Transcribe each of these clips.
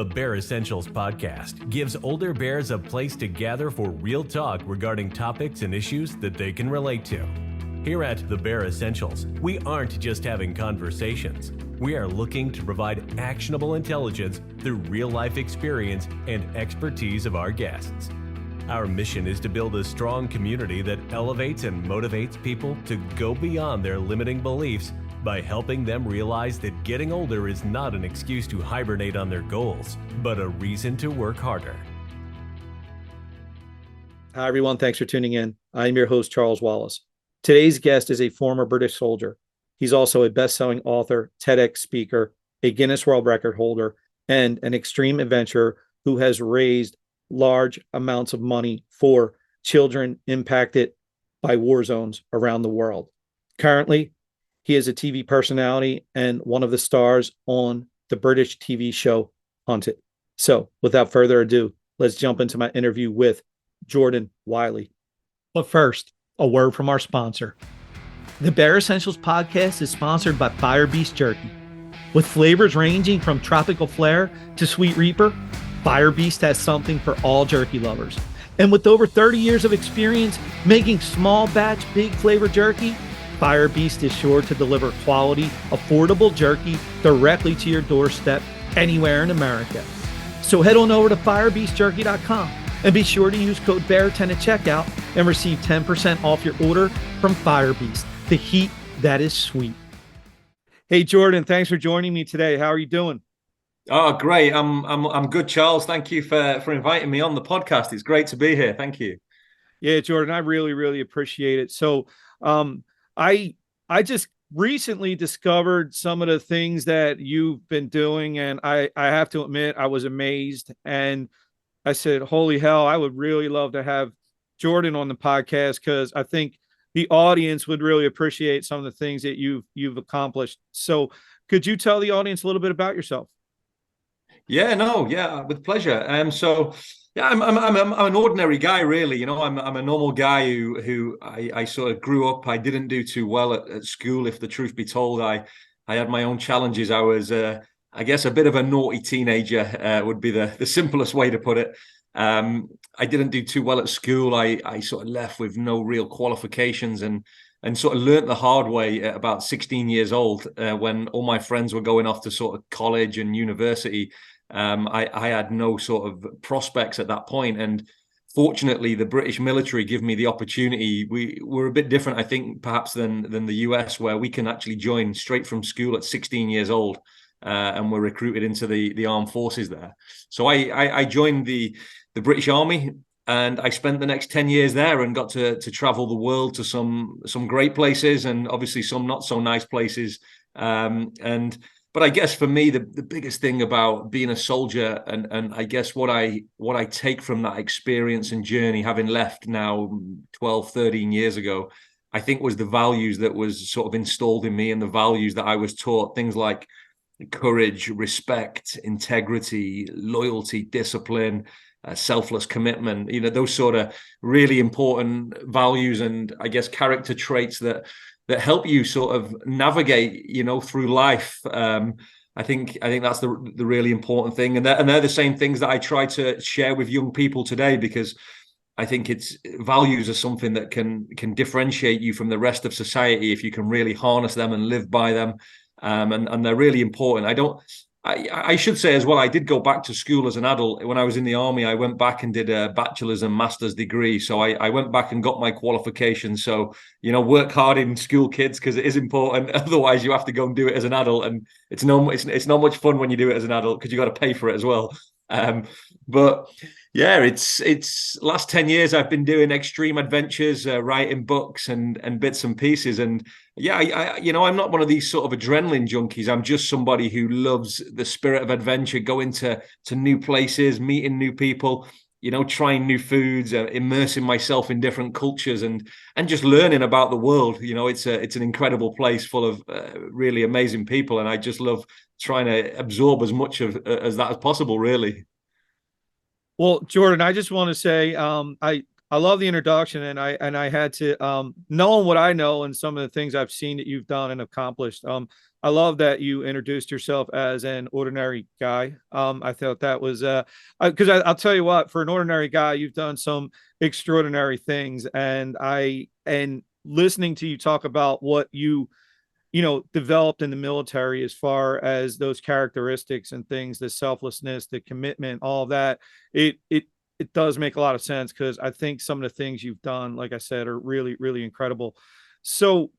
The Bear Essentials podcast gives older bears a place to gather for real talk regarding topics and issues that they can relate to. Here at The Bear Essentials, we aren't just having conversations. We are looking to provide actionable intelligence through real-life experience and expertise of our guests. Our mission is to build a strong community that elevates and motivates people to go beyond their limiting beliefs by helping them realize that getting older is not an excuse to hibernate on their goals, but a reason to work harder. Hi, everyone. Thanks for tuning in. I'm your host, Charles Wallace. Today's guest is a former British soldier. He's also a best-selling author, TEDx speaker, a Guinness World Record holder, and an extreme adventurer who has raised large amounts of money for children impacted by war zones around the world. Currently, he is a TV personality and one of the stars on the British TV show Hunted. So without further ado, let's jump into my interview with Jordan Wylie. But first, a word from our sponsor. The Bear Essentials podcast is sponsored by Fire Beast Jerky. With flavors ranging from tropical flair to sweet reaper, Fire Beast has something for all jerky lovers. And with over 30 years of experience making small batch, big flavor jerky, Fire Beast is sure to deliver quality, affordable jerky directly to your doorstep anywhere in America. So head on over to firebeastjerky.com and be sure to use code BEAR10 at checkout and receive 10% off your order from Fire Beast, the heat that is sweet. Hey, Jordan, thanks for joining me today. How are you doing? Oh, great. I'm good, Charles. Thank you for inviting me on the podcast. It's great to be here. Thank you. Yeah, Jordan, I really appreciate it. So, I just recently discovered some of the things that you've been doing, and I have to admit I was amazed. And I said, holy hell, I would really love to have Jordan on the podcast because I think the audience would really appreciate some of the things that you've accomplished. So could you tell the audience a little bit about yourself? Yeah, with pleasure. I'm an ordinary guy, really. You know, I'm a normal guy who I sort of grew up. I didn't do too well at school, if the truth be told. I had my own challenges. I was, I guess, a bit of a naughty teenager would be the simplest way to put it. I didn't do too well at school. I sort of left with no real qualifications and sort of learnt the hard way at about 16 years old when all my friends were going off to sort of college and university. I had no sort of prospects at that point. And fortunately, the British military give me the opportunity. We're a bit different, I think, perhaps than the US, where we can actually join straight from school at 16 years old. And we're recruited into the armed forces there. So I joined the British Army, and I spent the next 10 years there and got to travel the world to some great places and obviously some not so nice places. But I guess for me, the biggest thing about being a soldier and I guess what I take from that experience and journey, having left now 12, 13 years ago, I think was the values that was sort of installed in me and the values that I was taught, things like courage, respect, integrity, loyalty, discipline, selfless commitment, you know, those sort of really important values and I guess character traits that help you sort of navigate, you know, through life. I think that's the really important thing, and they're the same things that I try to share with young people today, because I think it's values are something that can differentiate you from the rest of society if you can really harness them and live by them, and they're really important. I should say as well, I did go back to school as an adult. When I was in the Army, I went back and did a bachelor's and master's degree. So I went back and got my qualifications. So, you know, work hard in school, kids, because it is important. Otherwise, you have to go and do it as an adult. And it's not much fun when you do it as an adult because you got to pay for it as well. But yeah, it's last 10 years I've been doing extreme adventures, writing books and bits and pieces. And yeah, I'm not one of these sort of adrenaline junkies. I'm just somebody who loves the spirit of adventure, going to new places, meeting new people, you know, trying new foods, immersing myself in different cultures and just learning about the world. You know, it's an incredible place full of really amazing people. And I just love trying to absorb as much as that as possible, really. Well, Jordan, I just want to say I I love the introduction, and I had to knowing what I know and some of the things I've seen that you've done and accomplished. I love that you introduced yourself as an ordinary guy. I thought that was because I'll tell you what, for an ordinary guy, you've done some extraordinary things, and listening to you talk about what you developed in the military as far as those characteristics and things, the selflessness, the commitment, all of that, it does make a lot of sense, because I think some of the things you've done, like I said, are really, really incredible. So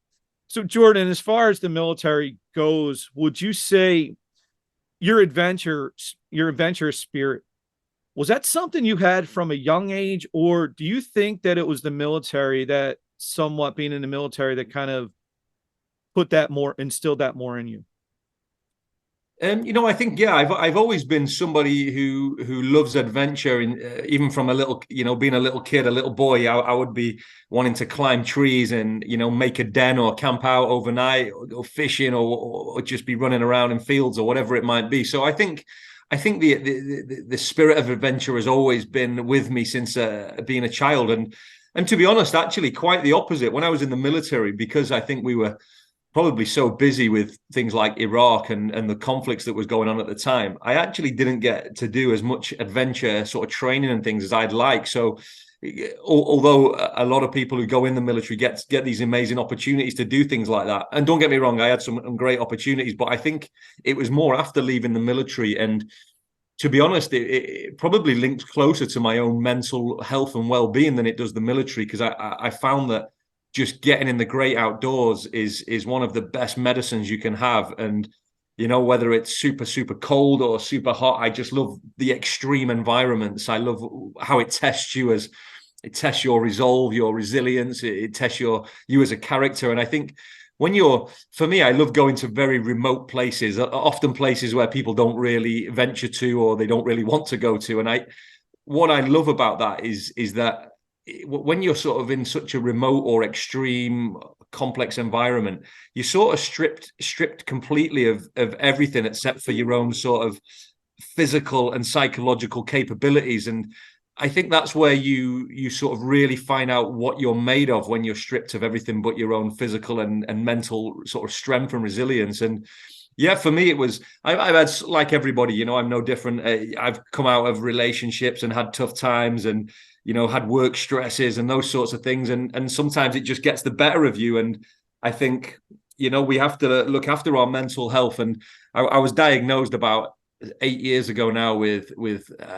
Jordan, as far as the military goes, would you say your adventurous spirit, was that something you had from a young age, or do you think that it was the military, that somewhat being in the military, that kind of instilled that more in you? I think, yeah, I've always been somebody who loves adventure, and even from a little, being a little kid, a little boy, I would be wanting to climb trees and make a den or camp out overnight, or go fishing, or just be running around in fields or whatever it might be. So I think the spirit of adventure has always been with me since being a child, and to be honest, actually quite the opposite when I was in the military, because I think we were probably so busy with things like Iraq and the conflicts that was going on at the time. I actually didn't get to do as much adventure sort of training and things as I'd like. So although a lot of people who go in the military get these amazing opportunities to do things like that, and don't get me wrong, I had some great opportunities, but I think it was more after leaving the military. And to be honest, it probably linked closer to my own mental health and well-being than it does the military, because I found that just getting in the great outdoors is one of the best medicines you can have. And, whether it's super, super cold or super hot, I just love the extreme environments. I love how it tests you, as it tests your resolve, your resilience. It tests you as a character. And I think for me, I love going to very remote places, often places where people don't really venture to, or they don't really want to go to. And what I love about that is that when you're sort of in such a remote or extreme complex environment, you're sort of stripped completely of everything except for your own sort of physical and psychological capabilities. And I think that's where you sort of really find out what you're made of, when you're stripped of everything but your own physical and mental sort of strength and resilience. And yeah, for me, it was, I've had, like everybody, I'm no different. I've come out of relationships and had tough times, and had work stresses and those sorts of things. And sometimes it just gets the better of you. And I think, we have to look after our mental health. And I was diagnosed about 8 years ago now with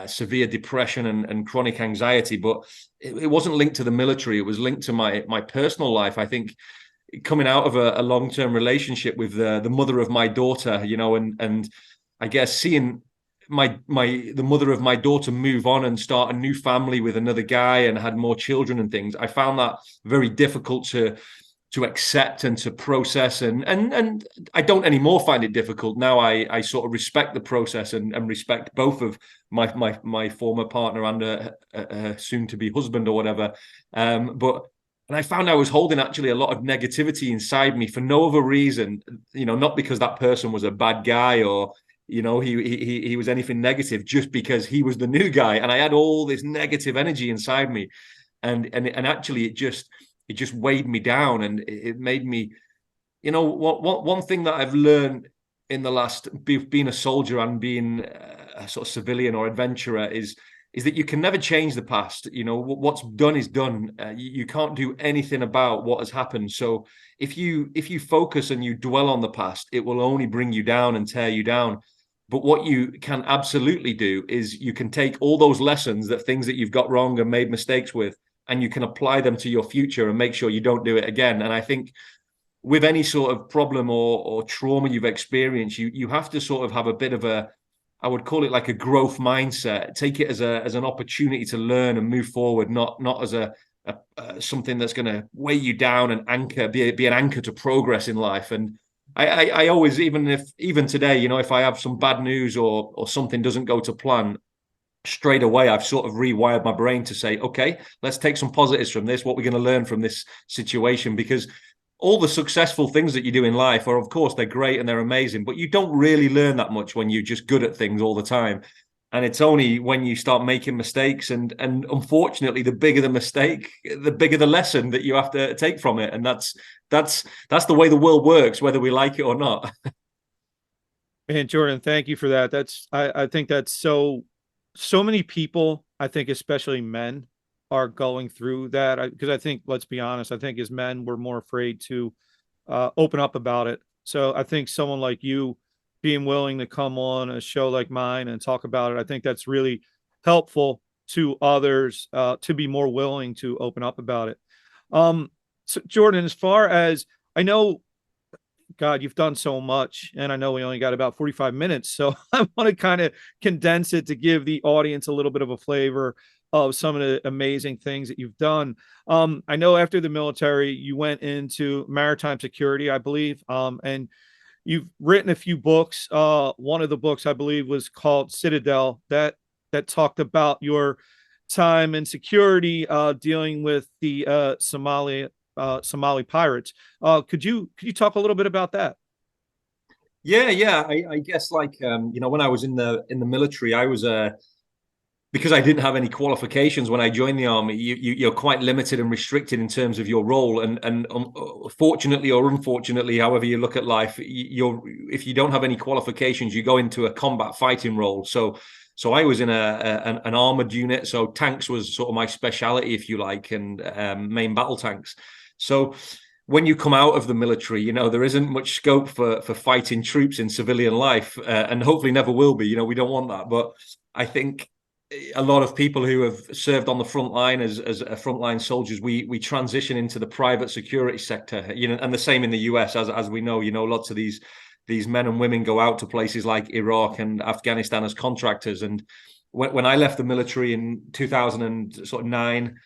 severe depression and chronic anxiety, but it wasn't linked to the military. It was linked to my personal life. I think coming out of a long-term relationship with the mother of my daughter, and I guess seeing the mother of my daughter move on and start a new family with another guy and had more children and things, I found that very difficult to accept and to process. And I don't anymore find it difficult. Now I sort of respect the process and respect both of my former partner and a soon-to-be husband or whatever. And I found I was holding actually a lot of negativity inside me for no other reason, not because that person was a bad guy or he was anything negative, just because he was the new guy, and I had all this negative energy inside me, and actually it just weighed me down, and it made me, one thing that I've learned in the last, being a soldier and being a sort of civilian or adventurer, is that you can never change the past. What's done is done. You can't do anything about what has happened. So if you focus and you dwell on the past, it will only bring you down and tear you down. But what you can absolutely do is you can take all those lessons, things that you've got wrong and made mistakes with, and you can apply them to your future and make sure you don't do it again. And I think with any sort of problem or trauma you've experienced, you have to sort of have a bit of I would call it like a growth mindset. Take it as an opportunity to learn and move forward, not as something that's going to weigh you down and be an anchor to progress in life. And I always, even today, if I have some bad news or something doesn't go to plan, straight away I've sort of rewired my brain to say, okay, let's take some positives from this. What we're going to learn from this situation, because all the successful things that you do in life are, of course, they're great and they're amazing, but you don't really learn that much when you're just good at things all the time. And it's only when you start making mistakes, and unfortunately, the bigger the mistake, the bigger the lesson that you have to take from it. And that's the way the world works, whether we like it or not. And Jordan, thank you for that. I think that's so many people, I think especially men, are going through that, because I think, let's be honest, I think as men we're more afraid to open up about it. So I think someone like you being willing to come on a show like mine and talk about it, I think that's really helpful to others to be more willing to open up about it. So Jordan, as far as I know, God, you've done so much, and I know we only got about 45 minutes, so I want to kind of condense it to give the audience a little bit of a flavor of some of the amazing things that you've done. I know after the military, you went into maritime security, I believe, and you've written a few books. One of the books, I believe, was called Citadel, that talked about your time in security, dealing with the Somali pirates. Could you talk a little bit about that? Yeah. I guess, like, when I was in the military, I was because I didn't have any qualifications when I joined the army. You're quite limited and restricted in terms of your role, and fortunately or unfortunately, however you look at life, if you don't have any qualifications, you go into a combat fighting role. So I was in an armored unit. So tanks was sort of my speciality, if you like, and main battle tanks. So when you come out of the military, there isn't much scope for fighting troops in civilian life, and hopefully never will be. We don't want that. But I think a lot of people who have served on the front line as frontline soldiers, we transition into the private security sector, and the same in the US, as we know, lots of these men and women go out to places like Iraq and Afghanistan as contractors. And when I left the military in 2009,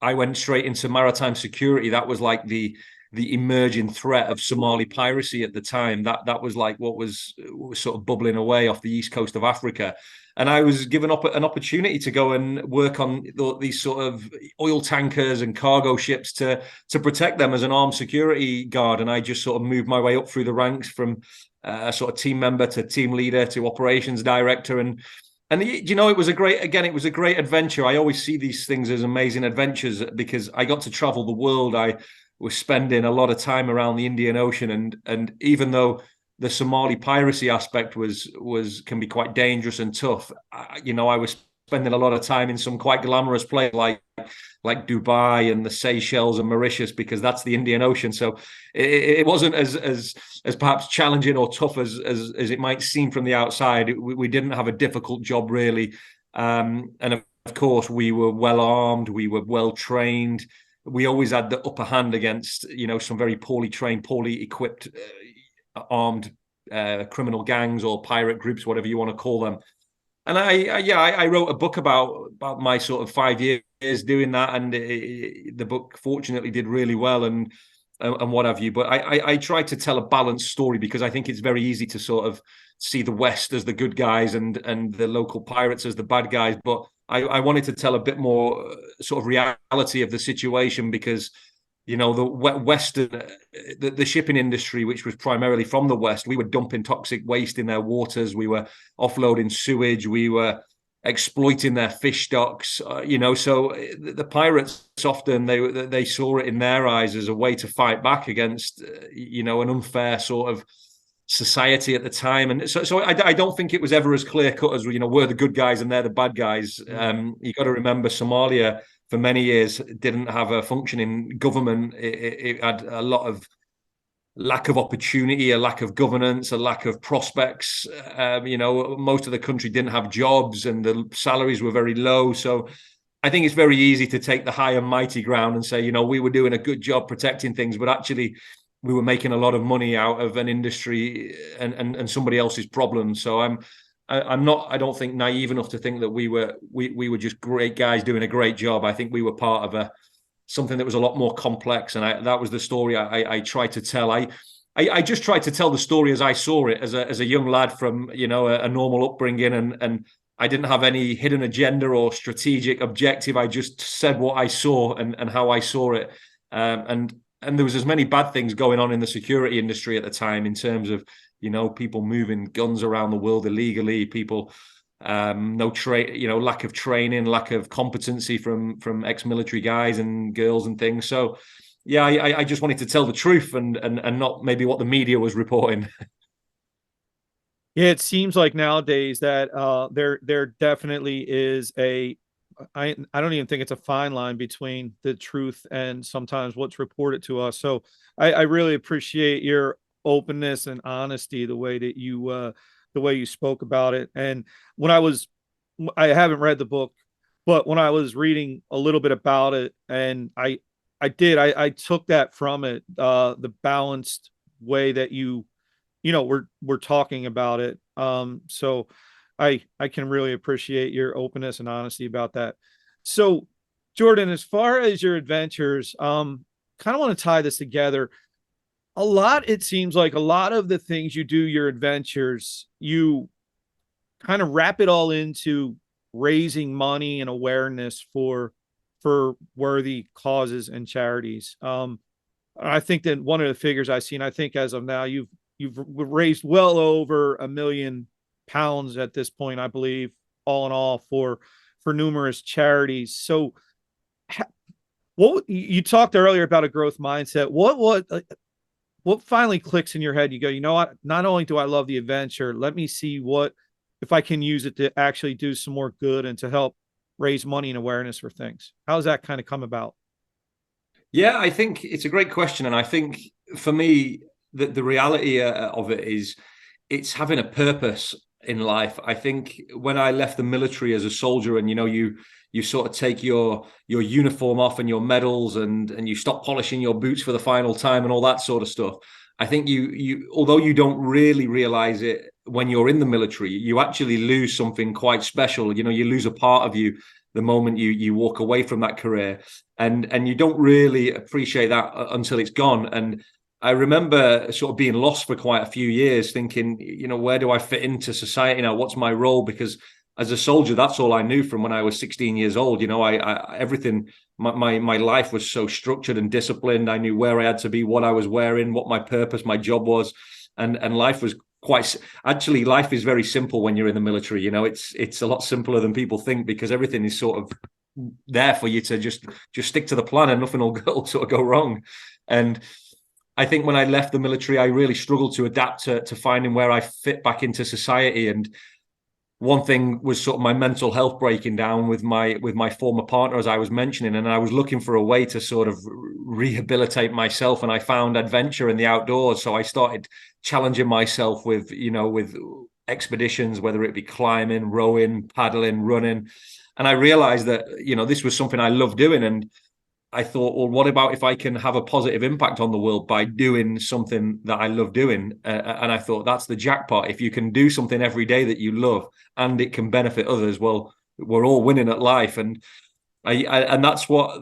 I went straight into maritime security. That was like the emerging threat of Somali piracy at the time. That was like what was sort of bubbling away off the east coast of Africa. And I was given up an opportunity to go and work on these sort of oil tankers and cargo ships to protect them as an armed security guard. And I just sort of moved my way up through the ranks from a sort of team member to team leader to operations director. And it was a great adventure. I always see these things as amazing adventures because I got to travel the world. I was spending a lot of time around the Indian Ocean, and even though the Somali piracy aspect can be quite dangerous and tough, I was spending a lot of time in some quite glamorous places like Dubai and the Seychelles and Mauritius, because that's the Indian Ocean. So it wasn't as perhaps challenging or tough as it might seem from the outside. We didn't have a difficult job, really, and of course we were well armed, we were well trained. We always had the upper hand against some very poorly trained, poorly equipped armed criminal gangs or pirate groups, whatever you want to call them. And I wrote a book about my sort of 5 years doing that, and the book fortunately did really well and what have you. But I tried to tell a balanced story, because I think it's very easy to sort of see the West as the good guys and the local pirates as the bad guys. But I wanted to tell a bit more sort of reality of the situation, because the Western, the shipping industry, which was primarily from the West, we were dumping toxic waste in their waters. We were offloading sewage. We were exploiting their fish stocks. So the pirates often they saw it in their eyes as a way to fight back against an unfair sort of society at the time. And so I don't think it was ever as clear cut as we're the good guys and they're the bad guys. You got to remember, Somalia for many years didn't have a functioning government. It had a lot of lack of opportunity, a lack of governance, a lack of prospects. Most of the country didn't have jobs, and the salaries were very low. So I think it's very easy to take the high and mighty ground and say, we were doing a good job protecting things, but actually we were making a lot of money out of an industry and somebody else's problems. So I'm not, I don't think, naive enough to think that we were just great guys doing a great job. I think we were part of something that was a lot more complex, and that was the story I tried to tell. I just tried to tell the story as I saw it as a young lad from a normal upbringing, and I didn't have any hidden agenda or strategic objective. I just said what I saw and how I saw it, and there was as many bad things going on in the security industry at the time, in terms of people moving guns around the world illegally, people lack of training, lack of competency from ex-military guys and girls and things. So yeah, I just wanted to tell the truth and not maybe what the media was reporting. Yeah, it seems like nowadays that there definitely is I don't even think it's a fine line between the truth and sometimes what's reported to us. So I really appreciate your openness and honesty, the way you spoke about it. And I haven't read the book, but when I was reading a little bit about it, and I took that from it, the balanced way that we're talking about it. So I can really appreciate your openness and honesty about that. So Jordan, as far as your adventures, kind of want to tie this together. It seems like a lot of the things you do, your adventures, you kind of wrap it all into raising money and awareness for worthy causes and charities. I think that one of the figures I've seen, I think as of now, you've raised well over £1 million at this point, I believe, all in all, for numerous charities. So what you talked earlier about a growth mindset, what finally clicks in your head? You go, you know what, not only do I love the adventure, let me see if I can use it to actually do some more good and to help raise money and awareness for things. How does that kind of come about? Yeah, I think it's a great question. And I think for me, the reality of it is it's having a purpose in life. I think when I left the military as a soldier, and you sort of take your uniform off and your medals and you stop polishing your boots for the final time and all that sort of stuff, I think you although you don't really realize it when you're in the military, you actually lose something quite special. You lose a part of you the moment you walk away from that career, and you don't really appreciate that until it's gone. And I remember sort of being lost for quite a few years, thinking, where do I fit into society now? What's my role? Because as a soldier, that's all I knew from when I was 16 years old. Everything, my life was so structured and disciplined. I knew where I had to be, what I was wearing, what my purpose, my job was, and life was life is very simple when you're in the military. It's a lot simpler than people think, because everything is sort of there for you to just stick to the plan and nothing will sort of go wrong. And I think when I left the military, I really struggled to adapt to finding where I fit back into society. And one thing was sort of my mental health breaking down with my former partner, as I was mentioning, and I was looking for a way to sort of rehabilitate myself, and I found adventure in the outdoors. So I started challenging myself with expeditions, whether it be climbing, rowing, paddling, running. And I realized that, this was something I loved doing. And I thought, well, what about if I can have a positive impact on the world by doing something that I love doing? And I thought, that's the jackpot. If you can do something every day that you love and it can benefit others, well, we're all winning at life. And that's what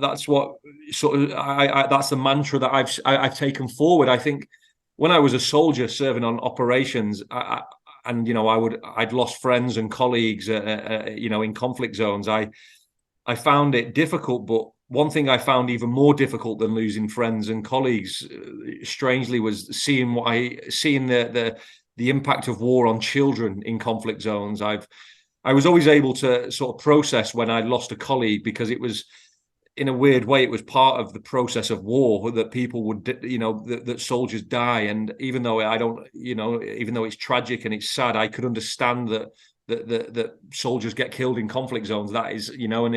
sort of that's the mantra that I've taken forward. I think when I was a soldier serving on operations, I'd lost friends and colleagues, in conflict zones. I found it difficult, but one thing I found even more difficult than losing friends and colleagues, strangely, was seeing the impact of war on children in conflict zones. I was always able to sort of process when I lost a colleague, because it was, in a weird way, it was part of the process of war that people would, that soldiers die. And even though even though it's tragic and it's sad, I could understand that soldiers get killed in conflict zones. That is, and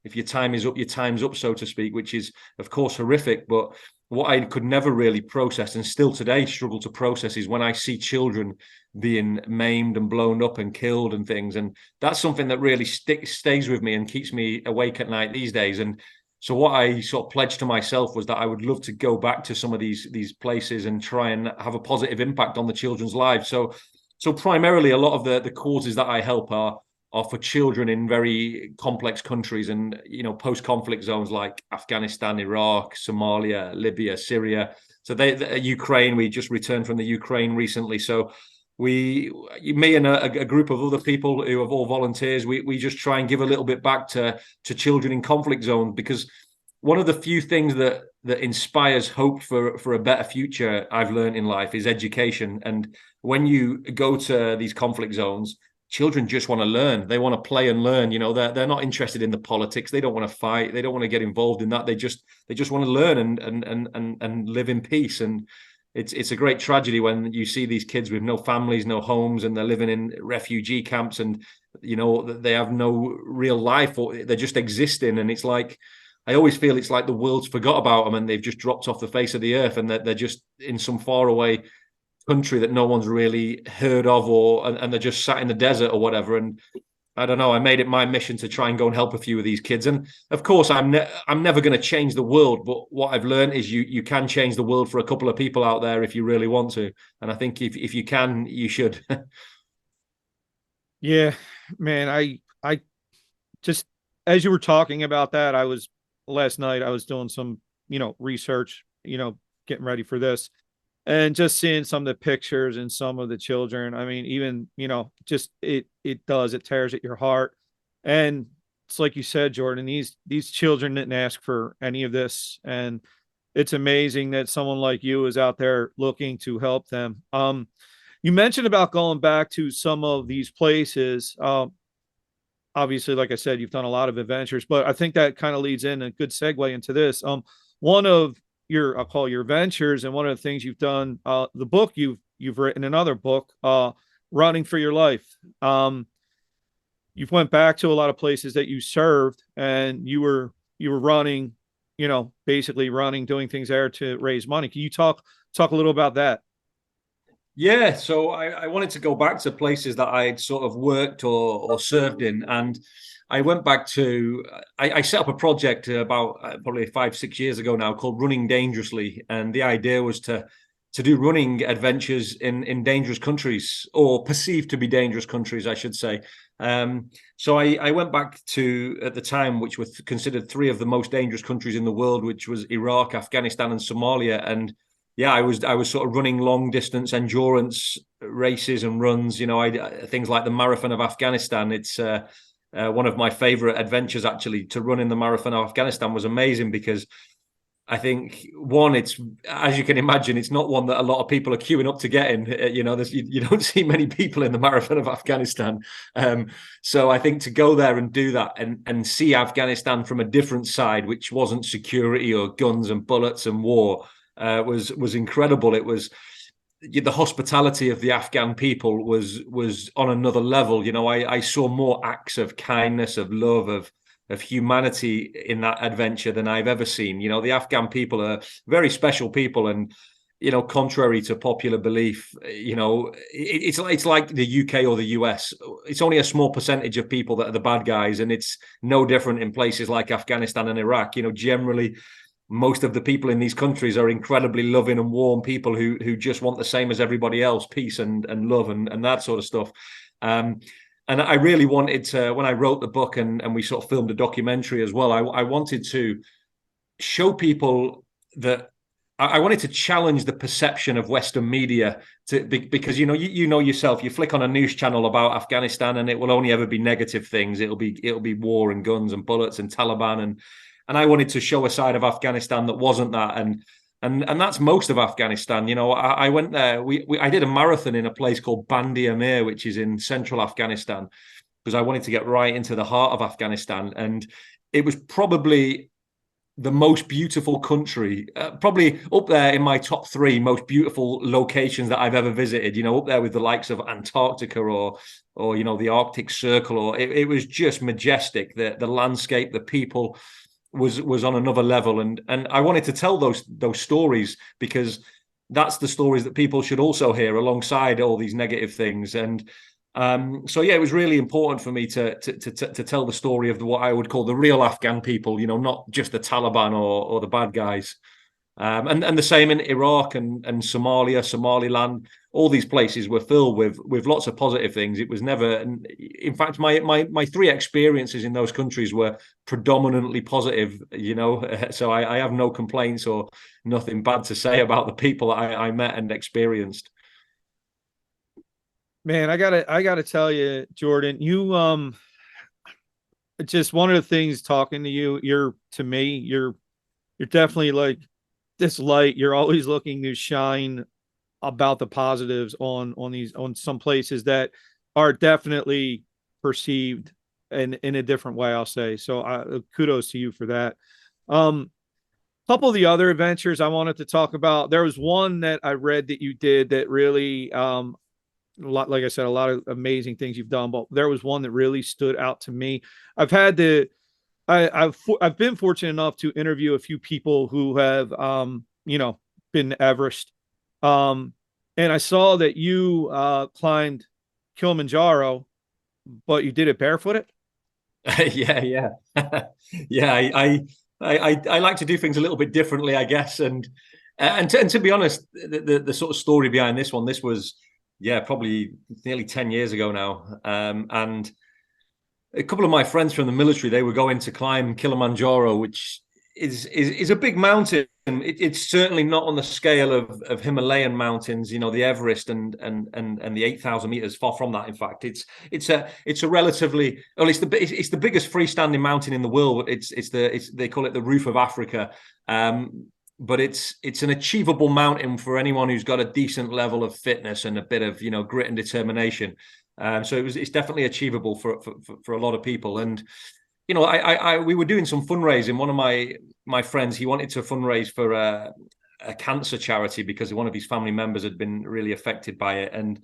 if your time is up, your time's up, so to speak, which is, of course, horrific. But what I could never really process, and still today struggle to process, is when I see children being maimed and blown up and killed and things. And that's something that really stays with me and keeps me awake at night these days. And so what I sort of pledged to myself was that I would love to go back to some of these places and try and have a positive impact on the children's lives. So primarily, a lot of the causes that I help are for children in very complex countries and, post-conflict zones like Afghanistan, Iraq, Somalia, Libya, Syria. So Ukraine, we just returned from the Ukraine recently. So me and a group of other people who are all volunteers, we just try and give a little bit back to children in conflict zones, because one of the few things that inspires hope for a better future I've learned in life is education. And when you go to these conflict zones, children just want to learn. They want to play and learn. You know, they're not interested in the politics. They don't want to fight. They don't want to get involved in that. They just want to learn and live in peace. And it's a great tragedy when you see these kids with no families, no homes, and they're living in refugee camps, and you know they have no real life, or they're just existing. And it's like, I always feel it's like the world's forgot about them and they've just dropped off the face of the earth, and they're just in some faraway country that no one's really heard of, and they're just sat in the desert or whatever. And I don't know, I made it my mission to try and go and help a few of these kids. And of course, I'm never going to change the world, but what I've learned is you can change the world for a couple of people out there if you really want to. And I think if you can, you should. Yeah, man, I just, as you were talking about that, last night I was doing some, research, getting ready for this, and just seeing some of the pictures and some of the children. I mean, even, just it tears at your heart. And it's like you said, Jordan, these children didn't ask for any of this. And it's amazing that someone like you is out there looking to help them. You mentioned about going back to some of these places. Obviously, like I said, you've done a lot of adventures, but I think that kind of leads in a good segue into this. One of I'll call your ventures, and one of the things you've done, the book you've written, another book, Running for Your Life. You've went back to a lot of places that you served, and you were running, basically running, doing things there to raise money. Can you talk a little about that? Yeah, so I wanted to go back to places that I'd sort of worked or served in. And I went back to, I set up a project about probably 5-6 years ago now called Running Dangerously. And the idea was to do running adventures in dangerous countries, or perceived to be dangerous countries, I should say. So I went back to, at the time, which were considered 3 of the most dangerous countries in the world, which was Iraq, Afghanistan, and Somalia. And yeah, I was sort of running long distance endurance races and runs. Things like the Marathon of Afghanistan. It's one of my favorite adventures, actually. To run in the Marathon of Afghanistan was amazing, because I think, one, it's, as you can imagine, it's not one that a lot of people are queuing up to get in. You don't see many people in the Marathon of Afghanistan. So I think to go there and do that and see Afghanistan from a different side, which wasn't security or guns and bullets and war, was incredible. It was, the hospitality of the Afghan people was on another level. I saw more acts of kindness, of love, of humanity in that adventure than I've ever seen. The Afghan people are very special people, and contrary to popular belief, it's like the UK or the US. It's only a small percentage of people that are the bad guys, and it's no different in places like Afghanistan and Iraq. Generally, most of the people in these countries are incredibly loving and warm people who just want the same as everybody else, peace and love and that sort of stuff. And I really wanted to, when I wrote the book and we sort of filmed a documentary as well, I wanted to show people that I wanted to challenge the perception of Western media because you know yourself, you flick on a news channel about Afghanistan and it will only ever be negative things. It'll be war and guns and bullets and Taliban, and I wanted to show a side of Afghanistan that wasn't that. And that's most of Afghanistan. I went there. I did a marathon in a place called Bandi Amir, which is in central Afghanistan, because I wanted to get right into the heart of Afghanistan. And it was probably the most beautiful country, probably up there in my top 3 most beautiful locations that I've ever visited. Up there with the likes of Antarctica or the Arctic Circle. Or it was just majestic. The landscape, the people was on another level, and I wanted to tell those stories, because that's the stories that people should also hear alongside all these negative things. And so yeah, it was really important for me to tell the story of what I would call the real Afghan people, not just the Taliban or the bad guys. And the same in Iraq and Somalia, Somaliland. All these places were filled with lots of positive things. It was never, in fact, my 3 experiences in those countries were predominantly positive. So I have no complaints or nothing bad to say about the people I met and experienced. Man, I gotta tell you, Jordan, you just one of the things talking to you, you're you're definitely like this light. You're always looking to shine about the positives on some places that are definitely perceived in a different way, I'll say. So kudos to you for that. Couple of the other adventures I wanted to talk about. There was one that I read that you did that really, a lot, like I said, a lot of amazing things you've done, but there was one that really stood out to me. I've had the, I've been fortunate enough to interview a few people who have, been to Everest. And I saw that you climbed Kilimanjaro, but you did it barefooted. Yeah. Yeah. I like to do things a little bit differently, I guess. And to be honest, the sort of story behind this one, this was, probably nearly 10 years ago now. And a couple of my friends from the military, they were going to climb Kilimanjaro, which is a big mountain. It's certainly not on the scale of Himalayan mountains, the Everest and the 8,000 meters. Far from that. In fact, it's a relatively, well, it's the biggest freestanding mountain in the world. They call it the roof of Africa. But it's an achievable mountain for anyone who's got a decent level of fitness and a bit of grit and determination. So it's definitely achievable for a lot of people. And we were doing some fundraising. One of my friends, he wanted to fundraise for a cancer charity because one of his family members had been really affected by it. And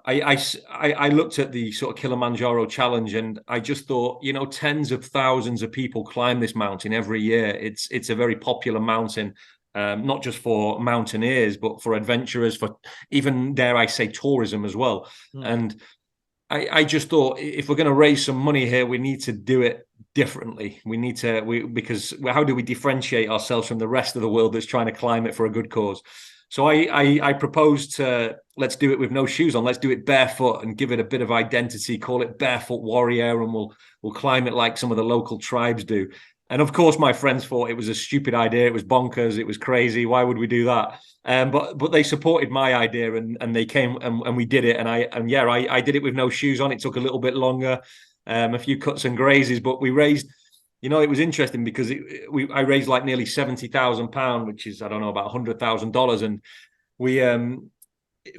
I looked at the sort of Kilimanjaro challenge, and I just thought, tens of thousands of people climb this mountain every year. It's a very popular mountain, not just for mountaineers, but for adventurers, for even, dare I say, tourism as well. And I just thought, if we're going to raise some money here, we need to do it differently. Because how do we differentiate ourselves from the rest of the world that's trying to climb it for a good cause? So I proposed to, let's do it with no shoes on. Let's do it barefoot and give it a bit of identity. Call it Barefoot Warrior, and we'll climb it like some of the local tribes do. And of course, my friends thought it was a stupid idea. It was bonkers. It was crazy. Why would we do that? But they supported my idea, and they came and we did it. And I did it with no shoes on. It took a little bit longer, a few cuts and grazes, but we raised. It was interesting because I raised like nearly £70,000, which is, I don't know, about $100,000. And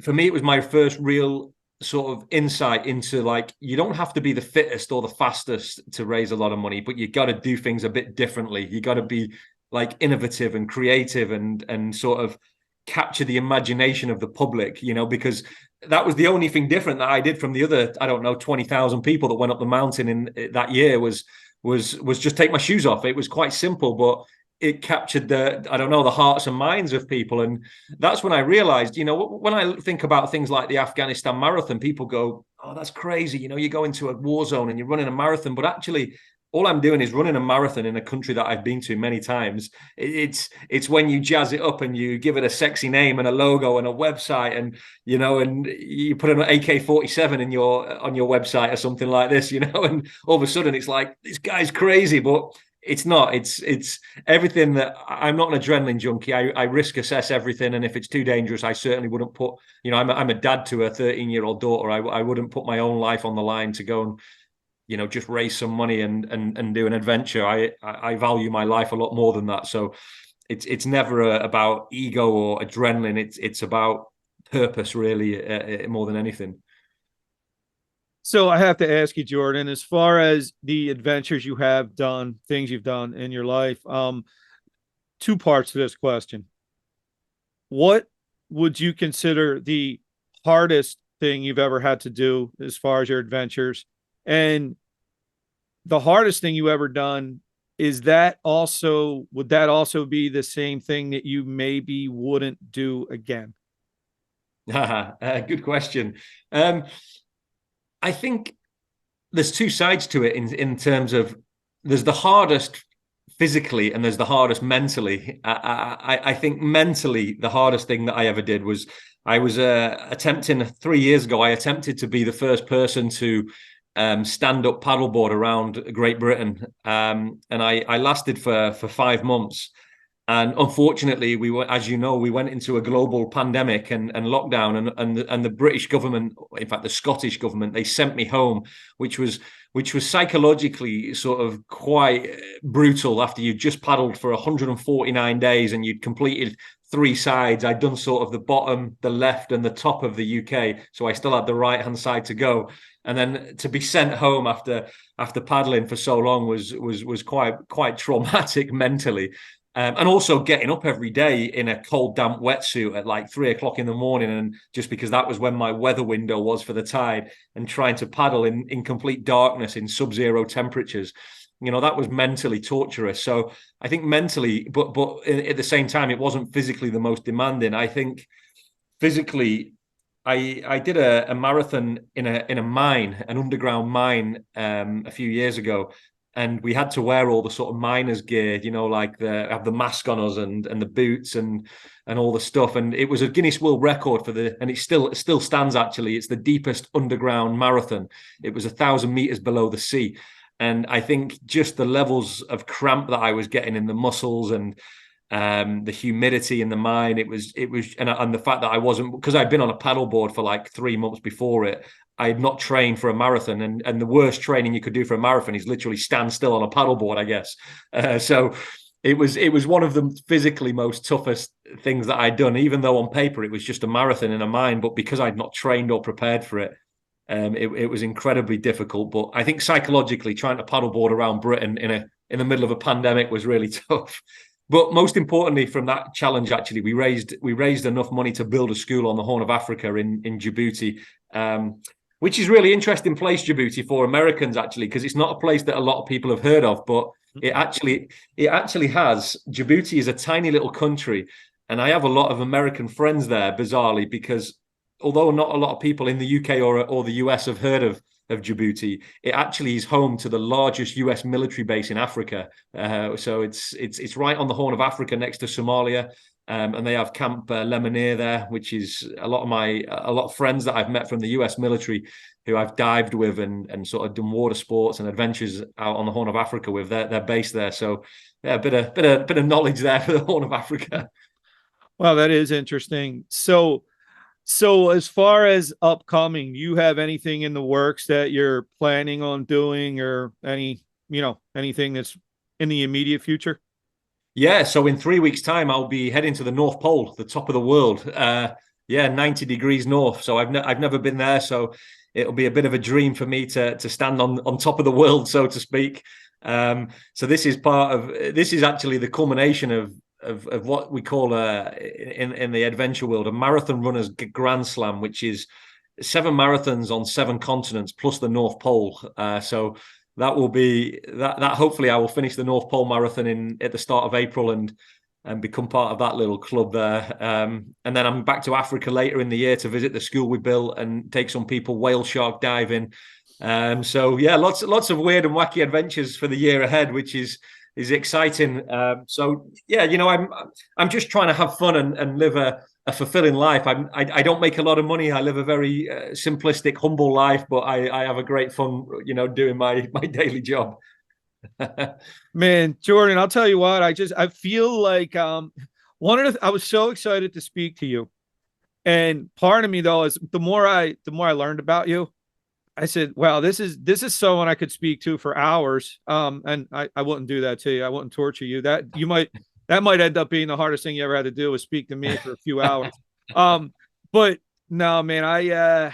for me, it was my first real sort of insight into, like, you don't have to be the fittest or the fastest to raise a lot of money, but you got to do things a bit differently. You got to be like innovative and creative and sort of capture the imagination of the public, because that was the only thing different that I did from the other, I don't know, 20,000 people that went up the mountain in that year was just take my shoes off. It was quite simple, but it captured the hearts and minds of people. And that's when I realized, when I think about things like the Afghanistan marathon, people go, oh, that's crazy. You go into a war zone and you're running a marathon, but actually all I'm doing is running a marathon in a country that I've been to many times. It's when you jazz it up and you give it a sexy name and a logo and a website, and and you put an AK-47 on your website or something like this, and all of a sudden it's like, this guy's crazy. But it's not. It's everything that I'm not an adrenaline junkie. I risk assess everything, and if it's too dangerous, I certainly wouldn't put. I'm a dad to a 13-year-old daughter. I wouldn't put my own life on the line to go and just raise some money and do an adventure. I value my life a lot more than that. So it's never about ego or adrenaline. It's about purpose, really, more than anything. So I have to ask you, Jordan, as far as the adventures you have done, things you've done in your life, two parts to this question. What would you consider the hardest thing you've ever had to do as far as your adventures? And the hardest thing you ever done, would that also be the same thing that you maybe wouldn't do again? Good question. I think there's two sides to it in terms of, there's the hardest physically and there's the hardest mentally. I think mentally the hardest thing that I ever did was I was attempting 3 years ago. I attempted to be the first person to stand up paddleboard around Great Britain, and I lasted for 5 months. And unfortunately, we were, as you know, we went into a global pandemic and lockdown, and the British government, in fact, the Scottish government, they sent me home, which was psychologically sort of quite brutal after you'd just paddled for 149 days and you'd completed 3 sides. I'd done sort of the bottom, the left, and the top of the UK, so I still had the right hand side to go. And then to be sent home after paddling for so long was quite traumatic mentally. And also getting up every day in a cold, damp wetsuit at like 3 o'clock in the morning, and just because that was when my weather window was for the tide, and trying to paddle in complete darkness in sub-zero temperatures, that was mentally torturous. So I think mentally, but at the same time, it wasn't physically the most demanding. I think physically, I did a marathon in a mine, an underground mine, a few years ago. And we had to wear all the sort of miners' gear, like have the mask on us and the boots and all the stuff. And it was a Guinness World Record and it still stands actually. It's the deepest underground marathon. It was 1,000 meters below the sea. And I think just the levels of cramp that I was getting in the muscles and the humidity in the mine, it was, and the fact that I wasn't, because I'd been on a paddleboard for like 3 months before it. I had not trained for a marathon, and the worst training you could do for a marathon is literally stand still on a paddleboard, I guess. So it was one of the physically most toughest things that I'd done, even though on paper it was just a marathon in a mine. But because I'd not trained or prepared for it, it was incredibly difficult. But I think psychologically, trying to paddleboard around Britain in the middle of a pandemic was really tough. But most importantly, from that challenge, actually, we raised enough money to build a school on the Horn of Africa in Djibouti. Which is really interesting place, Djibouti, for Americans, actually, because it's not a place that a lot of people have heard of, but it actually has. Djibouti is a tiny little country, and I have a lot of American friends there, bizarrely, because although not a lot of people in the UK or the US have heard of Djibouti, it actually is home to the largest US military base in Africa. So it's right on the Horn of Africa next to Somalia. And they have Camp Lemonnier there, which is a lot of friends that I've met from the US military who I've dived with and sort of done water sports and adventures out on the Horn of Africa with. They're based there. So yeah, a bit of knowledge there for the Horn of Africa. Well, that is interesting. So as far as upcoming, do you have anything in the works that you're planning on doing, or anything that's in the immediate future? Yeah, so in 3 weeks' time, I'll be heading to the North Pole, the top of the world. 90 degrees north. So I've never been there, so it'll be a bit of a dream for me to stand on top of the world, so to speak. So this is actually the culmination of what we call in the adventure world a marathon runners grand slam, which is 7 marathons on 7 continents plus the North Pole. So that will be that hopefully I will finish the North Pole Marathon at the start of April and become part of that little club there. And then I'm back to Africa later in the year to visit the school we built and take some people whale shark diving. So yeah, lots of weird and wacky adventures for the year ahead, which is exciting. So yeah, I'm just trying to have fun and live a fulfilling life. I don't make a lot of money. I live a very simplistic, humble life, but I have a great fun, doing my daily job. Man, Jordan, I'll tell you what, I feel like I was so excited to speak to you. And part of me though is the more I learned about you, I said, wow, this is someone I could speak to for hours. And I wouldn't do that to you. I wouldn't torture you. That might end up being the hardest thing you ever had to do, was speak to me for a few hours. But no, man,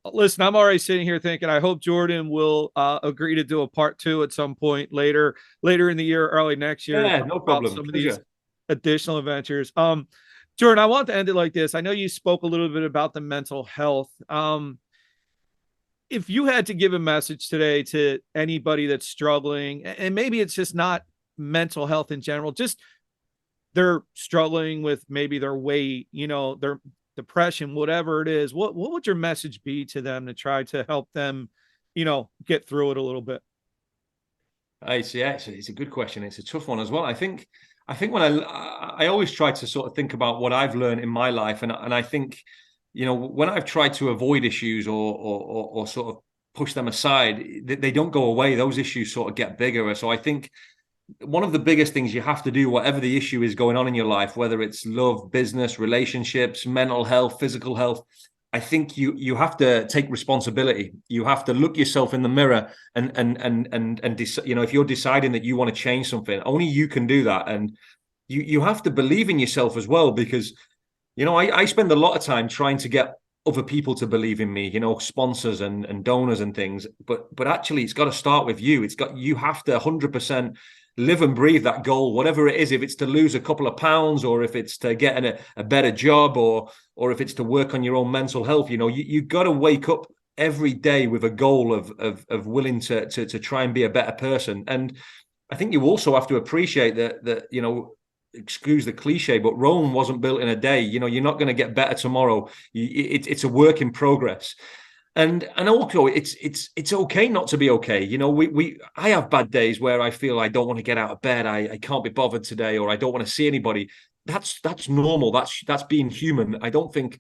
listen, I'm already sitting here thinking, I hope Jordan will agree to do a part 2 at some point later in the year, early next year. Yeah, no problem. Some of these additional adventures. Jordan, I want to end it like this. I know you spoke a little bit about the mental health. If you had to give a message today to anybody that's struggling, and maybe it's just not mental health in general, just they're struggling with maybe their weight, their depression, whatever it is, what would your message be to them to try to help them, get through it a little bit? It's a good question. It's a tough one as well. I think when I always try to sort of think about what I've learned in my life, and I think, when I've tried to avoid issues or sort of push them aside, they don't go away. Those issues sort of get bigger. So I think one of the biggest things you have to do, whatever the issue is going on in your life, whether it's love, business, relationships, mental health, physical health, I think you have to take responsibility. You have to look yourself in the mirror and if you're deciding that you want to change something, only you can do that. And you have to believe in yourself as well, because I spend a lot of time trying to get other people to believe in me, sponsors and donors and things. But actually, it's got to start with you. You have to 100% live and breathe that goal, whatever it is. If it's to lose a couple of pounds, or if it's to get a better job, or if it's to work on your own mental health, you've got to wake up every day with a goal of willing to try and be a better person. And I think you also have to appreciate that excuse the cliche, but Rome wasn't built in a day. You're not going to get better tomorrow. It's a work in progress. And also, it's okay not to be okay. I have bad days where I feel I don't want to get out of bed. I can't be bothered today, or I don't want to see anybody. That's normal. That's being human. I don't think.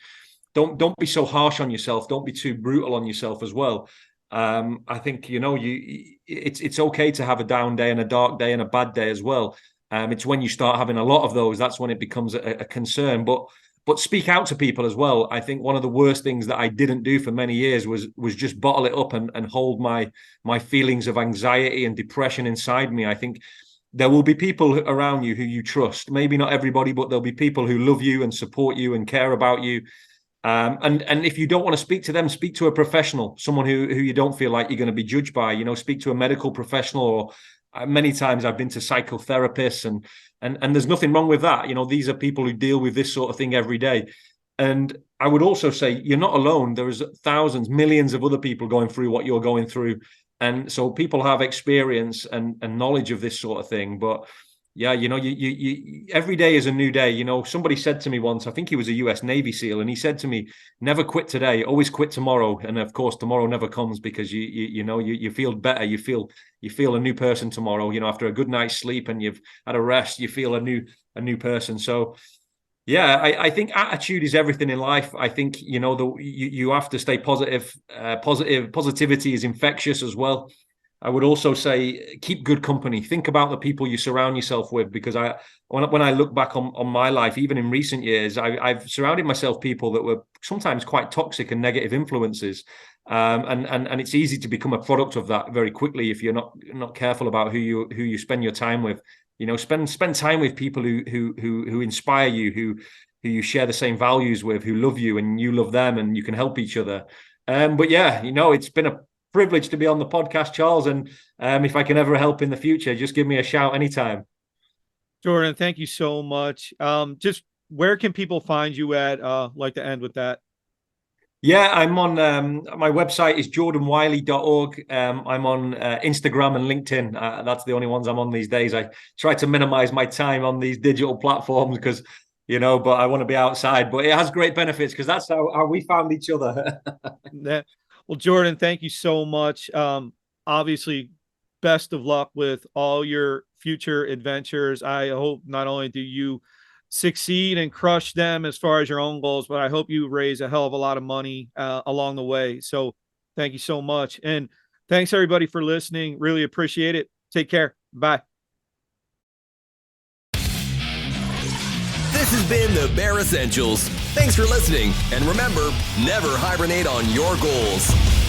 Don't be so harsh on yourself. Don't be too brutal on yourself as well. I think it's okay to have a down day and a dark day and a bad day as well. It's when you start having a lot of those, that's when it becomes a concern. But speak out to people as well. I think one of the worst things that I didn't do for many years was just bottle it up and hold my feelings of anxiety and depression inside me. I think there will be people around you who you trust. Maybe not everybody, but there'll be people who love you and support you and care about you. And if you don't want to speak to them, speak to a professional, someone who you don't feel like you're going to be judged by. Speak to a medical professional, or many times I've been to psychotherapists, and there's nothing wrong with that. These are people who deal with this sort of thing every day. And I would also say you're not alone. There's thousands, millions of other people going through what you're going through. And so people have experience and knowledge of this sort of thing. But yeah, you every day is a new day. Somebody said to me once, I think he was a US Navy SEAL, and he said to me, never quit today, always quit tomorrow. And of course, tomorrow never comes, because you feel better. You feel a new person tomorrow. After a good night's sleep and you've had a rest, you feel a new person. So yeah, I think attitude is everything in life. I think, you have to stay positive. Positivity is infectious as well. I would also say keep good company. Think about the people you surround yourself with, because when I look back on my life, even in recent years, I've surrounded myself people that were sometimes quite toxic and negative influences, and it's easy to become a product of that very quickly if you're not careful about who you spend your time with. Spend time with people who inspire you, who you share the same values with, who love you and you love them, and you can help each other. But yeah, it's been a privilege to be on the podcast, Charles, and if I can ever help in the future, just give me a shout anytime. Jordan, thank you so much. Just where can people find you at? Like to end with that. Yeah, I'm on my website is jordanwiley.org. I'm on Instagram and LinkedIn. That's the only ones I'm on these days. I try to minimize my time on these digital platforms because but I want to be outside. But it has great benefits, because that's how we found each other. Well, Jordan, thank you so much. Obviously, best of luck with all your future adventures. I hope not only do you succeed and crush them as far as your own goals, but I hope you raise a hell of a lot of money along the way. So thank you so much. And thanks everybody for listening. Really appreciate it. Take care. Bye. This has been the Bare Essentials. Thanks for listening. And remember, never hibernate on your goals.